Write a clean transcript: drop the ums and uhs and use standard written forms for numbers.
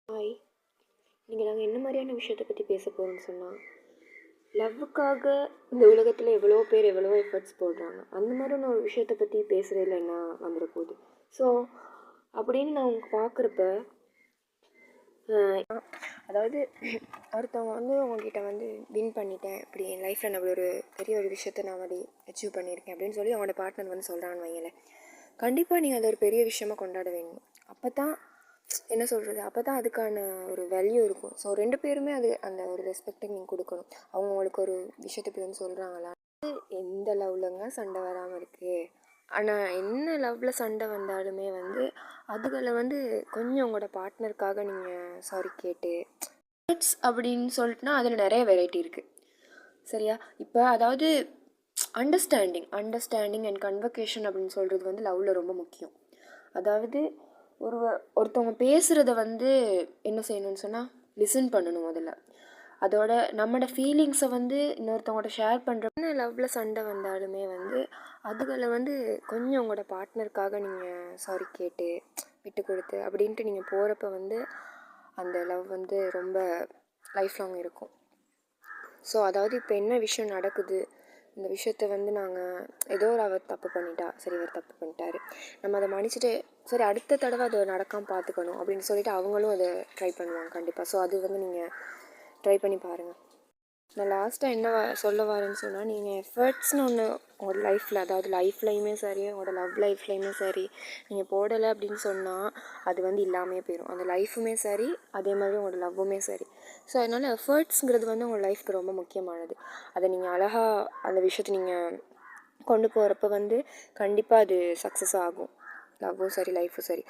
Hi. இன்னைக்கு நாங்கள் என்ன மாதிரியான விஷயத்தை பற்றி பேச போகிறோம்னு சொன்னால், லவ்வுக்காக இந்த உலகத்தில் எவ்வளோ பேர் எவ்வளோ எஃபர்ட்ஸ் போடுறாங்க. அந்த மாதிரியான ஒரு விஷயத்தை பற்றி பேசுகிறதுல என்ன வந்துட போகுது. ஸோ அப்படின்னு நான் அவங்க பார்க்குறப்ப, அதாவது ஒருத்தவங்க வந்து உங்ககிட்ட வந்து வின் பண்ணிட்டேன், இப்படி என் லைஃப்பில் நான் ஒரு பெரிய ஒரு விஷயத்த நான் வந்து அச்சீவ் பண்ணியிருக்கேன் அப்படின்னு சொல்லி அவங்களோட பார்ட்னர் வந்து சொல்கிறான்னு வைங்களேன். கண்டிப்பாக நீங்கள் அதை ஒரு பெரிய விஷயமாக கொண்டாட வேணும். அப்போ தான் என்ன சொல்கிறது, அப்போ தான் அதுக்கான ஒரு வேல்யூ இருக்கும். ஸோ 2 பேருமே அது அந்த ஒரு ரெஸ்பெக்டை நீங்கள் கொடுக்கணும். அவங்க உங்களுக்கு ஒரு விஷயத்தை போய் வந்து சொல்கிறாங்களா, எந்த லவ்லங்க சண்டை வராமல் இருக்குது. ஆனால் என்ன லவ்வில் சண்டை வந்தாலுமே வந்து அதுகளை வந்து கொஞ்சம் உங்களோட பார்ட்னருக்காக நீங்கள் சாரி கேட்டு அப்படின்னு சொல்லிட்டுனா அதில் நிறைய வெரைட்டி இருக்குது. சரியா? இப்போ அதாவது அண்டர்ஸ்டாண்டிங் அண்ட் கன்வர்கேஷன் அப்படின்னு சொல்கிறது வந்து லவ்வில் ரொம்ப முக்கியம். அதாவது ஒருத்தவங்க பேசுகிறத வந்து என்ன செய்யணும்னு சொன்னால் லிசன் பண்ணணும் முதல்ல. அதோட நம்மளோட ஃபீலிங்ஸை வந்து இன்னொருத்தவங்கள்ட்ட ஷேர் பண்ணுறப்ப லவ்வில் சண்டை வந்தாலுமே வந்து அதுகளை வந்து கொஞ்சம் உங்களோட பார்ட்னருக்காக நீங்கள் சாரி கேட்டு விட்டு கொடுத்து அப்படின்ட்டு நீங்கள் போகிறப்ப வந்து அந்த லவ் வந்து ரொம்ப லைஃப் லாங் இருக்கும். ஸோ அதாவது இப்போ என்ன விஷயம் நடக்குது, இந்த விஷயத்த வந்து நாங்கள் ஏதோ ஒரு அவர் தப்பு பண்ணிட்டா, சரி இவர் தப்பு பண்ணிட்டாரு, நம்ம அதை மன்னிச்சுட்டு சரி அடுத்த தடவை அது நடக்காமல் பார்த்துக்கணும் அப்படின்னு சொல்லிட்டு அவங்களும் அதை ட்ரை பண்ணுவாங்க கண்டிப்பாக. ஸோ அது வந்து நீங்கள் ட்ரை பண்ணி பாருங்கள். நான் லாஸ்ட்டாக என்ன சொல்ல வரேன்னு சொன்னால், நீங்கள் எஃபர்ட்ஸ்னு ஒன்று உங்களோட லைஃப்பில், அதாவது லைஃப்லையுமே சரி உங்களோட லவ் லைஃப்லையுமே சரி நீங்கள் போடலை அப்படின்னு சொன்னால் அது வந்து இல்லாமே போயிடும். அந்த லைஃபுமே சரி அதே மாதிரி உங்களோட லவ்வுமே சரி. ஸோ அதனால் எஃபர்ட்ஸுங்கிறது வந்து உங்கள் லைஃப்க்கு ரொம்ப முக்கியமானது. அதை நீங்கள் அழகாக அந்த விஷயத்தை நீங்கள் கொண்டு போகிறப்ப வந்து கண்டிப்பாக அது சக்ஸஸ் ஆகும். லவ்வும் சரி லைஃப்பும் சரி.